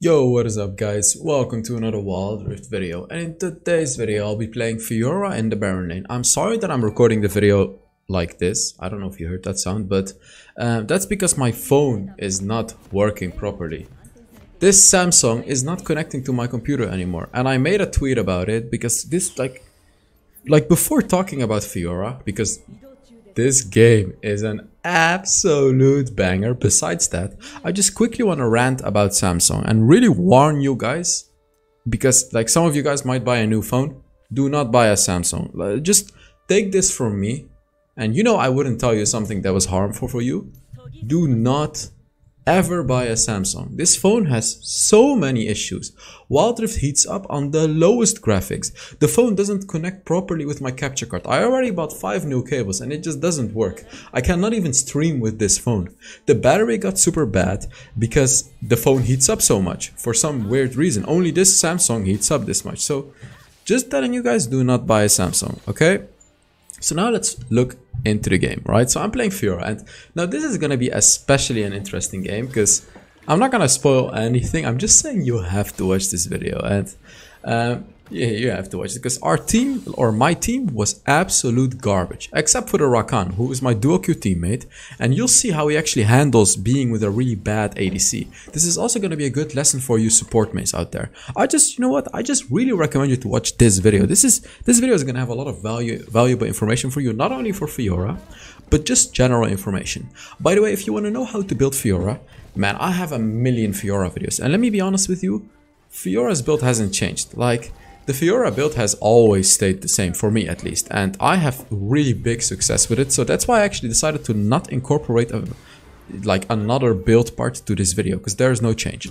Yo, what is up guys? Welcome to another Wild Rift video, and in today's video I'll be playing Fiora in the Baron lane. I'm sorry that I'm recording the video like this. I don't know if you heard that sound, but that's because my phone is not working properly. This Samsung is not connecting to my computer anymore, and I made a tweet about it because this like before talking about Fiora, because this game is an absolute banger. Besides that, I just quickly want to rant about Samsung and really warn you guys, because like some of you guys might buy a new phone. Do not buy a Samsung. Just take this from me, and you know I wouldn't tell you something that was harmful for you. Do not ever buy a Samsung. This phone has so many issues. Wild Rift heats up on the lowest graphics. The phone doesn't connect properly with my capture card. I already bought 5 new cables and it just doesn't work. I cannot even stream with this phone. The battery got super bad because the phone heats up so much. For some weird reason, only this Samsung heats up this much. So just telling you guys, do not buy a Samsung, okay? So now let's look into the game, right? So I'm playing Fiora, and now this is gonna be especially an interesting game because I'm not gonna spoil anything. I'm just saying you have to watch this video, and yeah, you have to watch it because our team, or my team, was absolute garbage, except for the Rakan, who is my duo queue teammate, and you'll see how he actually handles being with a really bad ADC. This is also going to be a good lesson for you support mates out there. You know what? I just really recommend you to watch this video. This video is going to have a lot of valuable information for you, not only for Fiora, but just general information. By the way, if you want to know how to build Fiora, man, I have a million Fiora videos, and let me be honest with you, Fiora's build hasn't changed. Like, the Fiora build has always stayed the same, for me at least, and I have really big success with it, so that's why I actually decided to not incorporate another build part to this video, because there is no change.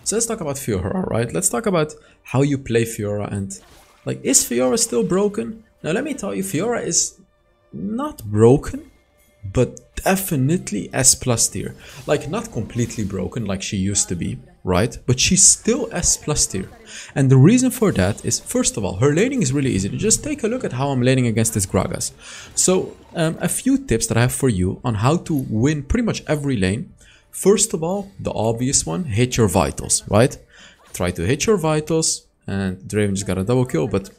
So let's talk about Fiora, right? Let's talk about how you play Fiora, and like, is Fiora still broken? Now let me tell you, Fiora is not broken, but definitely S+ tier. Like, not completely broken like she used to be, right? But she's still S+ tier. And the reason for that is, first of all, her laning is really easy. Just take a look at how I'm laning against this Gragas. So a few tips that I have for you on how to win pretty much every lane. First of all, the obvious one, hit your vitals, right? Try to hit your vitals, and Draven just got a double kill, but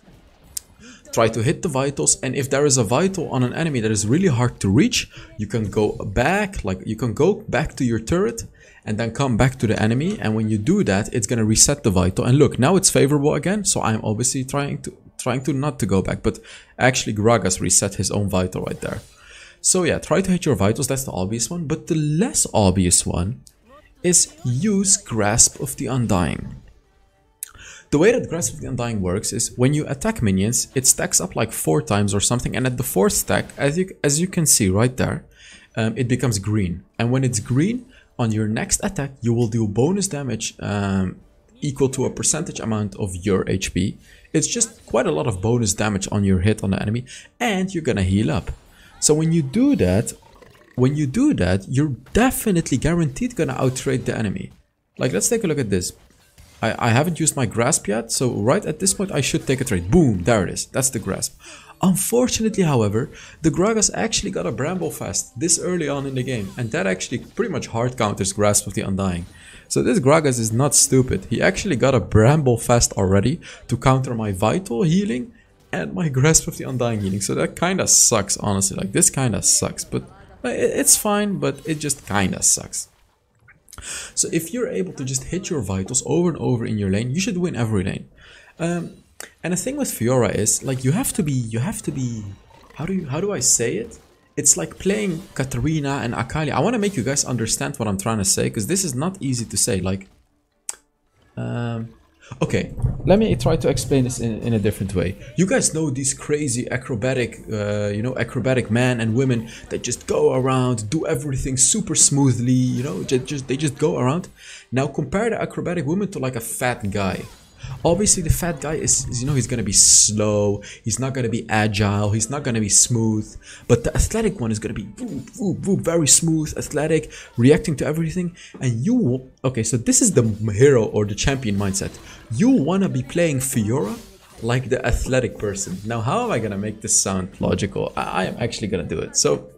try to hit the vitals, and if there is a vital on an enemy that is really hard to reach, you can go back, to your turret and then come back to the enemy, and when you do that, it's gonna reset the vital. And look, now it's favorable again, so I'm obviously trying to not to go back, but actually Gragas reset his own vital right there. So yeah, try to hit your vitals, that's the obvious one, but the less obvious one is use Grasp of the Undying. The way that Grasp of the Undying works is when you attack minions, it stacks up like 4 times or something, and at the 4th stack, as you can see right there, it becomes green. And when it's green, on your next attack, you will do bonus damage equal to a percentage amount of your HP. It's just quite a lot of bonus damage on your hit on the enemy, and you're gonna heal up. So when you do that, you're definitely guaranteed gonna outtrade the enemy. Like, let's take a look at this. I haven't used my Grasp yet, so right at this point I should take a trade. Boom, there it is. That's the Grasp. Unfortunately, however, the Gragas actually got a Bramble Fast this early on in the game, and that actually pretty much hard counters Grasp of the Undying. So this Gragas is not stupid. He actually got a Bramble Fast already to counter my Vital healing and my Grasp of the Undying healing. So that kinda sucks, honestly. Like, this kinda sucks, but it's fine, but it just kinda sucks. So if you're able to just hit your vitals over and over in your lane, you should win every lane. And the thing with Fiora is, like, you have to be, how do I say it? It's like playing Katarina and Akali. I want to make you guys understand what I'm trying to say, because this is not easy to say. Like, okay, let me try to explain this in a different way. You guys know these crazy acrobatic, acrobatic men and women that just go around, do everything super smoothly, you know, they just go around. Now compare the acrobatic woman to like a fat guy. Obviously the fat guy is you know, he's gonna be slow, he's not gonna be agile, he's not gonna be smooth, but the athletic one is gonna be very smooth, athletic, reacting to everything. And you, okay, so this is the hero or the champion mindset. You wanna be playing Fiora like the athletic person. Now how am I gonna make this sound logical? I am actually gonna do it. So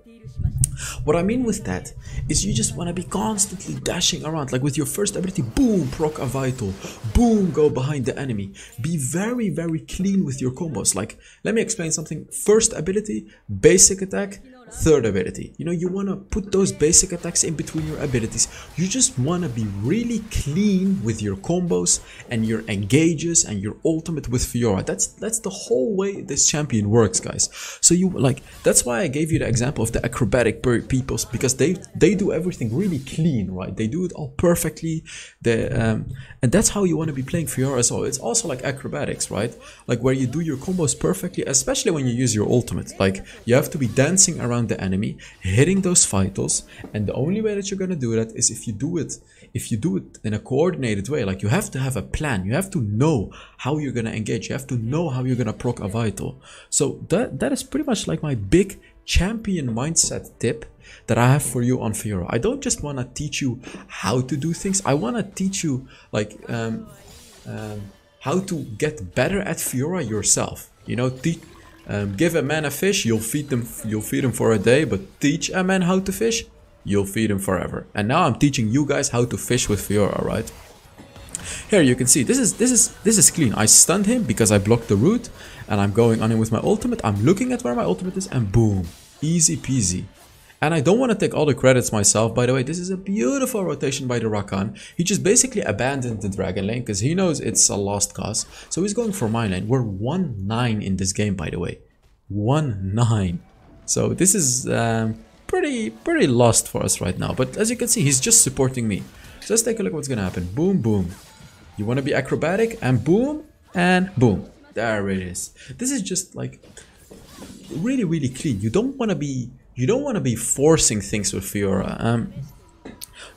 What I mean with that is you just want to be constantly dashing around, like with your first ability, boom, proc a vital, boom, go behind the enemy. Be very, very clean with your combos. Like, let me explain something. First ability, basic attack, third ability. You know, you want to put those basic attacks in between your abilities. You just want to be really clean with your combos and your engages and your ultimate with Fiora. That's the whole way this champion works, guys. So you like, that's why I gave you the example of the acrobatic peoples, because they do everything really clean, right? They do it all perfectly. And that's how you want to be playing Fiora as well. It's also like acrobatics, right? Like where you do your combos perfectly, especially when you use your ultimate. Like you have to be dancing around the enemy, hitting those vitals, and the only way that you're gonna do that is if you do it in a coordinated way. Like you have to have a plan. You have to know how you're gonna engage. You have to know how you're gonna proc a vital. So that is pretty much like my big champion mindset tip that I have for you on Fiora. I don't just want to teach you how to do things. I want to teach you like how to get better at Fiora yourself. You know, give a man a fish, you'll feed him for a day, but teach a man how to fish, you'll feed him forever. And now I'm teaching you guys how to fish with Fiora, right? Here you can see this is clean. I stunned him because I blocked the route, and I'm going on him with my ultimate. I'm looking at where my ultimate is, and boom, easy peasy. And I don't want to take all the credits myself, by the way. This is a beautiful rotation by the Rakan. He just basically abandoned the Dragon lane because he knows it's a lost cause. So he's going for my lane. We're 1-9 in this game, by the way. 1-9. So this is pretty lost for us right now. But as you can see, he's just supporting me. So let's take a look at what's going to happen. Boom, boom. You want to be acrobatic, and boom, and boom. There it is. This is just like really, really clean. You don't want to be forcing things with Fiora.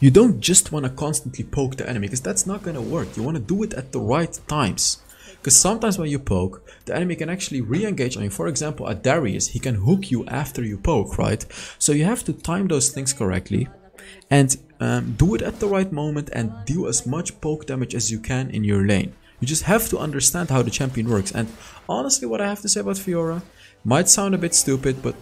You don't just want to constantly poke the enemy, because that's not going to work. You want to do it at the right times. Because sometimes when you poke, the enemy can actually re-engage on you. For example, at Darius, he can hook you after you poke, right? So you have to time those things correctly and do it at the right moment and deal as much poke damage as you can in your lane. You just have to understand how the champion works. And honestly, what I have to say about Fiora might sound a bit stupid, but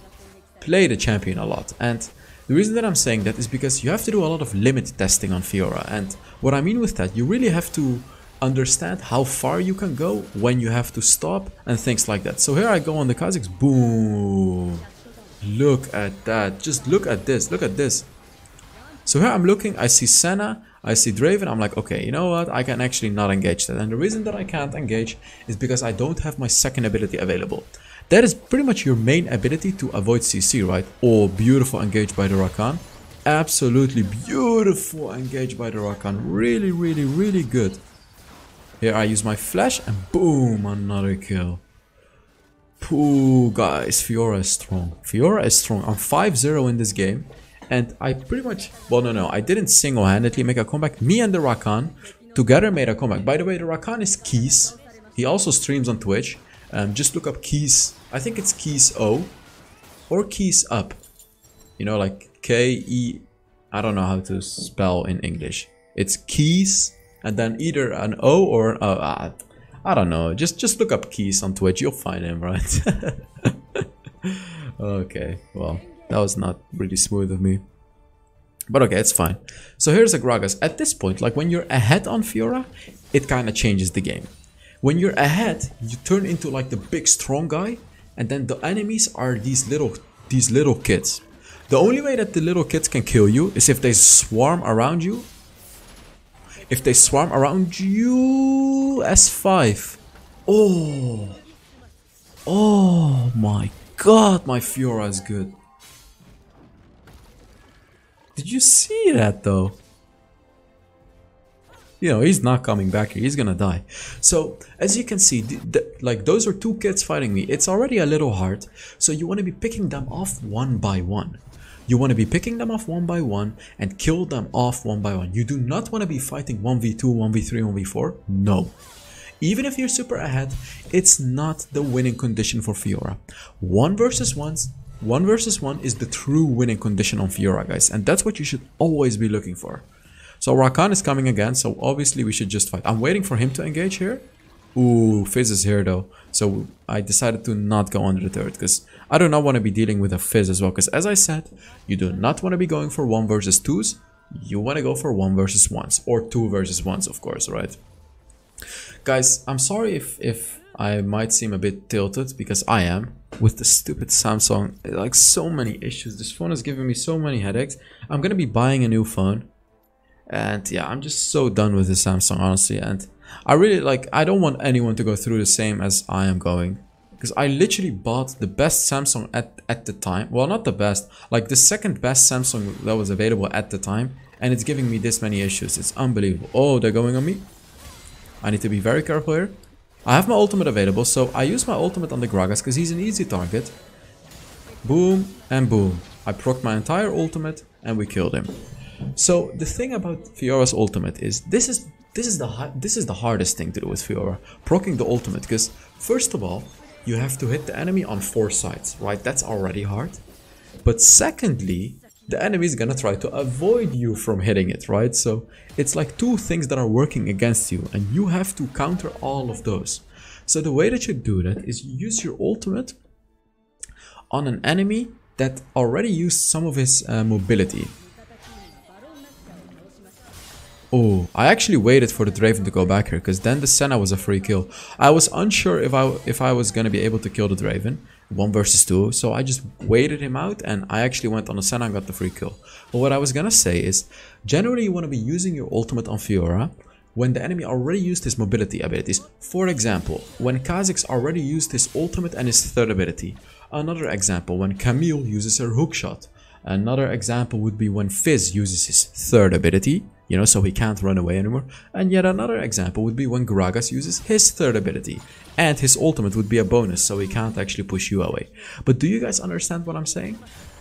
play the champion a lot. And the reason that I'm saying that is because you have to do a lot of limit testing on Fiora. And what I mean with that, you really have to understand how far you can go, when you have to stop, and things like that. So here I go on the Kha'Zix. Boom. Look at that. Just look at this. Look at this. So here I'm looking, I see Senna, I see Draven. I'm like, okay, you know what? I can actually not engage that. And the reason that I can't engage is because I don't have my second ability available. That is pretty much your main ability to avoid CC, right? Oh, beautiful engage by the Rakan. Absolutely beautiful engage by the Rakan. Really, really, really good. Here I use my flash and boom, another kill. Pooh, guys, Fiora is strong. Fiora is strong. I'm 5-0 in this game. And I pretty much, well, no, I didn't single-handedly make a comeback. Me and the Rakan together made a comeback. By the way, the Rakan is Keys. He also streams on Twitch. Just look up Keys. I think it's Keys O or Keys Up. You know, like K-E, I don't know how to spell in English. It's Keys and then either an O or I don't know. Just look up Keys on Twitch. You'll find him, right? Okay, well, that was not really smooth of me. But okay, it's fine. So here's a Gragas. At this point, like when you're ahead on Fiora, it kind of changes the game. When you're ahead, you turn into like the big strong guy, and then the enemies are these little kids. The only way that the little kids can kill you is if they swarm around you. If they swarm around you, S5. Oh my god, my Fiora is good. Did you see that though? You know, he's not coming back here. He's gonna die. So, as you can see, like those are two kids fighting me. It's already a little hard. So you want to be picking them off one by one. You want to be picking them off one by one and kill them off one by one. You do not want to be fighting 1v2, 1v3, 1v4. No. Even if you're super ahead, it's not the winning condition for Fiora. 1 versus 1 is the true winning condition on Fiora, guys. And that's what you should always be looking for. So Rakan is coming again, so obviously we should just fight. I'm waiting for him to engage here. Ooh, Fizz is here though. So I decided to not go under the turret because I do not want to be dealing with a Fizz as well. Because as I said, you do not want to be going for 1 versus 2s. You want to go for 1 versus 1s. Or 2 versus 1s, of course, right? Guys, I'm sorry if I might seem a bit tilted because I am. With the stupid Samsung, like so many issues. This phone is giving me so many headaches. I'm going to be buying a new phone. And yeah, I'm just so done with the Samsung, honestly. And I really I don't want anyone to go through the same as I am going. Because I literally bought the best Samsung at the time. Well, not the best, like the second best Samsung that was available at the time. And it's giving me this many issues. It's unbelievable. Oh, they're going on me. I need to be very careful here. I have my ultimate available, so I use my ultimate on the Gragas because he's an easy target. Boom and boom. I procced my entire ultimate and we killed him. So the thing about Fiora's ultimate is this is the hardest thing to do with Fiora, proccing the ultimate, because first of all, you have to hit the enemy on 4 sides, right? That's already hard. But secondly, the enemy is gonna try to avoid you from hitting it, right? So it's like 2 things that are working against you, and you have to counter all of those. So the way that you do that is you use your ultimate on an enemy that already used some of his mobility. Oh, I actually waited for the Draven to go back here, because then the Senna was a free kill. I was unsure if I was gonna be able to kill the Draven, 1 versus 2, so I just waited him out and I actually went on the Senna and got the free kill. But what I was gonna say is, generally you want to be using your ultimate on Fiora when the enemy already used his mobility abilities. For example, when Kha'Zix already used his ultimate and his 3rd ability. Another example, when Camille uses her hookshot. Another example would be when Fizz uses his 3rd ability, you know, so he can't run away anymore. And yet another example would be when Gragas uses his 3rd ability. And his ultimate would be a bonus, so he can't actually push you away. But do you guys understand what I'm saying?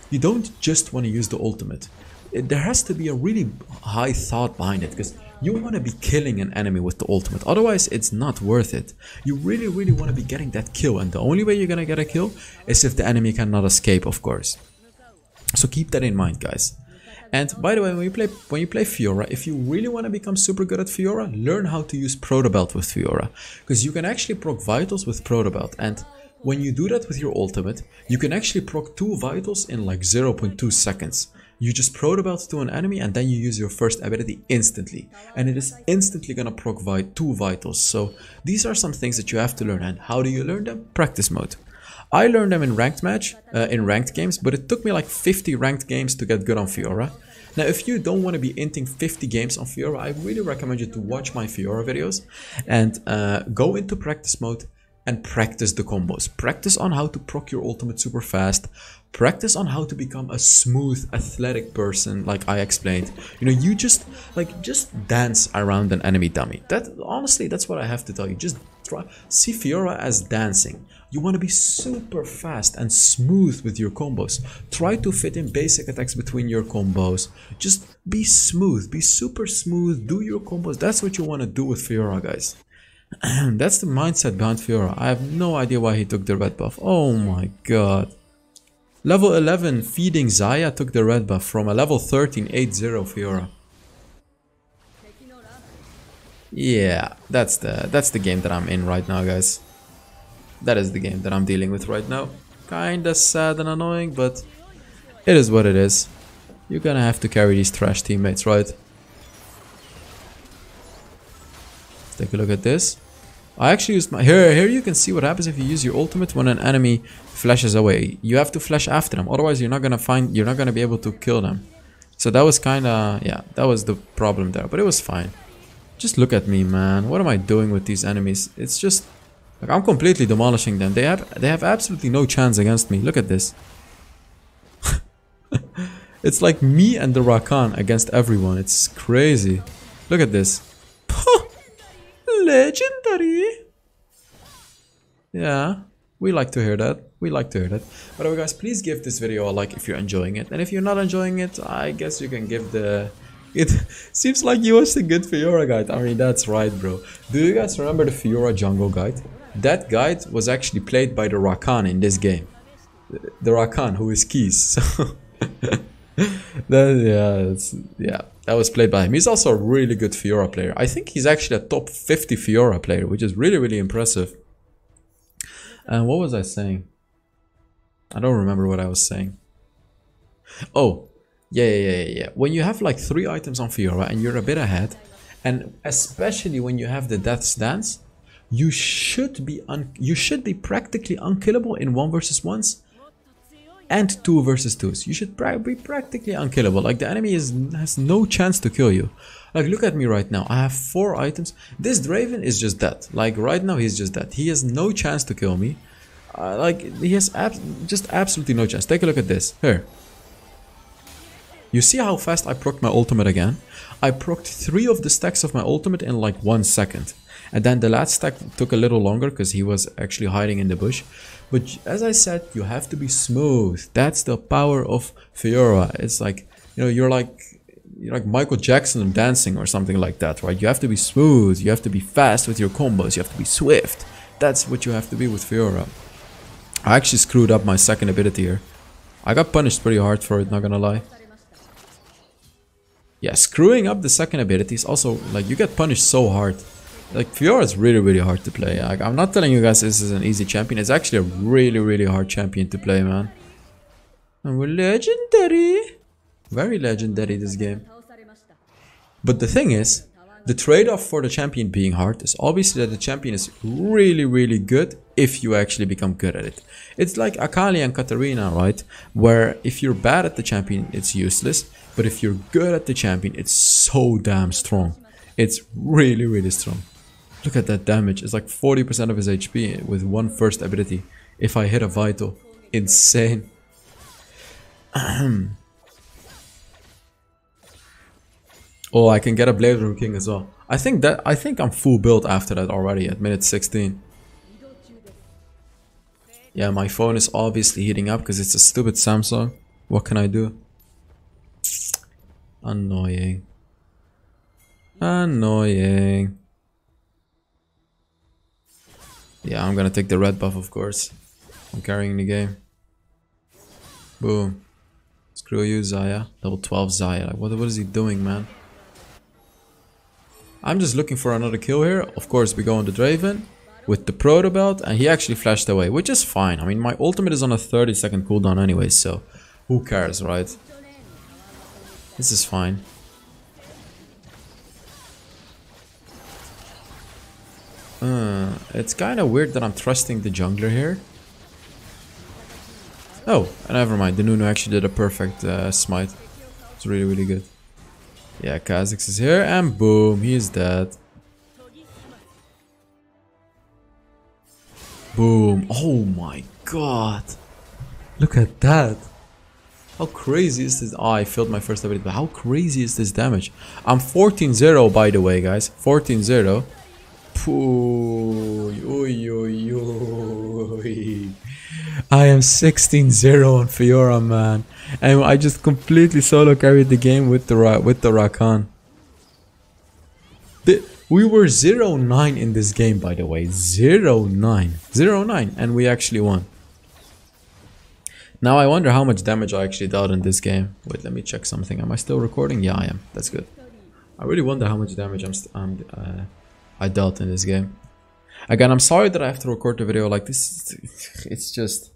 You don't just want to use the ultimate. There has to be a really high thought behind it, because you want to be killing an enemy with the ultimate. Otherwise, it's not worth it. You really want to be getting that kill. And the only way you're going to get a kill is if the enemy cannot escape, of course. So keep that in mind, guys. And by the way, when you play Fiora, if you really want to become super good at Fiora, learn how to use Protobelt with Fiora. Because you can actually proc Vitals with Protobelt. And when you do that with your ultimate, you can actually proc 2 Vitals in like 0.2 seconds. You just Protobelt to an enemy and then you use your first ability instantly. And it is instantly gonna proc 2 Vitals. So these are some things that you have to learn. And how do you learn them? Practice mode. I learned them in ranked games, but it took me like 50 ranked games to get good on Fiora. Now, if you don't want to be inting 50 games on Fiora, I really recommend you to watch my Fiora videos and go into practice mode and practice the combos. Practice on how to proc your ultimate super fast. Practice on how to become a smooth, athletic person, like I explained. You know, you just dance around an enemy dummy. Honestly, that's what I have to tell you. Just see Fiora as dancing. You want to be super fast and smooth with your combos. Try to fit in basic attacks between your combos. Just be smooth, be super smooth, do your combos. That's what you want to do with Fiora, guys. That's the mindset behind Fiora. I have no idea why he took the red buff. Oh my god. Level 11 feeding Xayah took the red buff from a level 13 8-0 Fiora. Yeah, that's the game that I'm in right now, guys. That is the game that I'm dealing with right now. Kinda sad and annoying, but it is what it is. You're gonna have to carry these trash teammates, right? Let's take a look at this. I actually used my... Here you can see what happens if you use your ultimate when an enemy flashes away. You have to flash after them, otherwise you're not gonna be able to kill them. So that was kinda... yeah, that was the problem there, but it was fine. Just look at me, man. What am I doing with these enemies? It's just... like, I'm completely demolishing them. They have absolutely no chance against me. Look at this. It's like me and the Rakan against everyone. It's crazy. Look at this. Legendary. Yeah, we like to hear that. We like to hear that. By the way, guys, please give this video a like if you're enjoying it. And if you're not enjoying it, I guess you can give the... It seems like you watched a good Fiora guide. I mean, that's right, bro. Do you guys remember the Fiora jungle guide? That guide was actually played by the Rakan in this game. The Rakan, who is Keys. So yeah, That was played by him. He's also a really good Fiora player. I think he's actually a top 50 Fiora player, which is really, really impressive. And what was I saying? I don't remember what I was saying. Oh, yeah. When you have like 3 items on Fiora and you're a bit ahead, and especially when you have the Death's Dance, you should be practically unkillable in 1 versus 1s and 2 versus 2s. You should be practically unkillable. Like the enemy has no chance to kill you. Like look at me right now. I have 4 items. This Draven is just dead. Like right now he's just dead. He has no chance to kill me. Like he has just absolutely no chance. Take a look at this. Here. You see how fast I procced my ultimate again? I procced 3 of the stacks of my ultimate in like 1 second. And then the last stack took a little longer because he was actually hiding in the bush. But as I said, you have to be smooth. That's the power of Fiora. It's like, you know, you're like Michael Jackson dancing or something like that, right? You have to be smooth. You have to be fast with your combos. You have to be swift. That's what you have to be with Fiora. I actually screwed up my second ability here. I got punished pretty hard for it, not gonna lie. Yeah, screwing up the second ability is also, like, you get punished so hard. Like, Fiora is really, really hard to play. Like, I'm not telling you guys this is an easy champion. It's actually a really, really hard champion to play, man. And we're legendary. Very legendary, this game. But the thing is, the trade-off for the champion being hard is obviously that the champion is really, really good if you actually become good at it. It's like Akali and Katarina, right? Where if you're bad at the champion, it's useless. But if you're good at the champion, it's so damn strong. It's really, really strong. Look at that damage. It's like 40% of his HP with 1 first ability. If I hit a vital. Insane. Oh, I can get a Blade Rune King as well. I think I'm full build after that already at minute 16. Yeah, my phone is obviously heating up because it's a stupid Samsung. What can I do? Annoying. Annoying. Yeah, I'm gonna take the red buff, of course. I'm carrying the game. Boom. Screw you, Xayah. Level 12 Xayah. Like, what is he doing, man? I'm just looking for another kill here. Of course, we go on the Draven with the Proto Belt, and he actually flashed away, which is fine. I mean, my ultimate is on a 30-second cooldown anyway, so who cares, right? This is fine. It's kind of weird that I'm trusting the jungler here. Oh, never mind. The Nunu actually did a perfect smite. It's really, really good. Yeah, Kha'Zix is here, and boom, he is dead. Boom. Oh my god. Look at that. How crazy is this? Oh, I failed my first ability, but how crazy is this damage? I'm 14-0, by the way, guys. 14-0. I am 16-0 on Fiora, man, and I just completely solo carried the game with the Rakan. We were 0-9 in this game, by the way. 0-9, and we actually won. Now I wonder how much damage I actually dealt in this game. Wait, let me check something. Am I still recording? Yeah, I am. That's good. I really wonder how much damage I dealt in this game. Again, I'm sorry that I have to record the video like this. It's just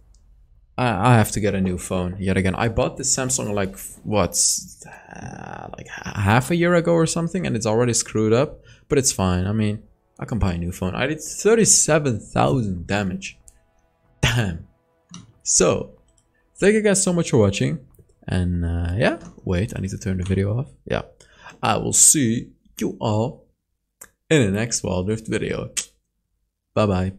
I have to get a new phone yet again. I bought this Samsung like what, like half a year ago or something, and it's already screwed up. But it's fine. I mean, I can buy a new phone. I did 37,000 damage. Damn. So, thank you guys so much for watching. And yeah, wait, I need to turn the video off. Yeah, I will see you all in the next Wild Rift video. Bye bye.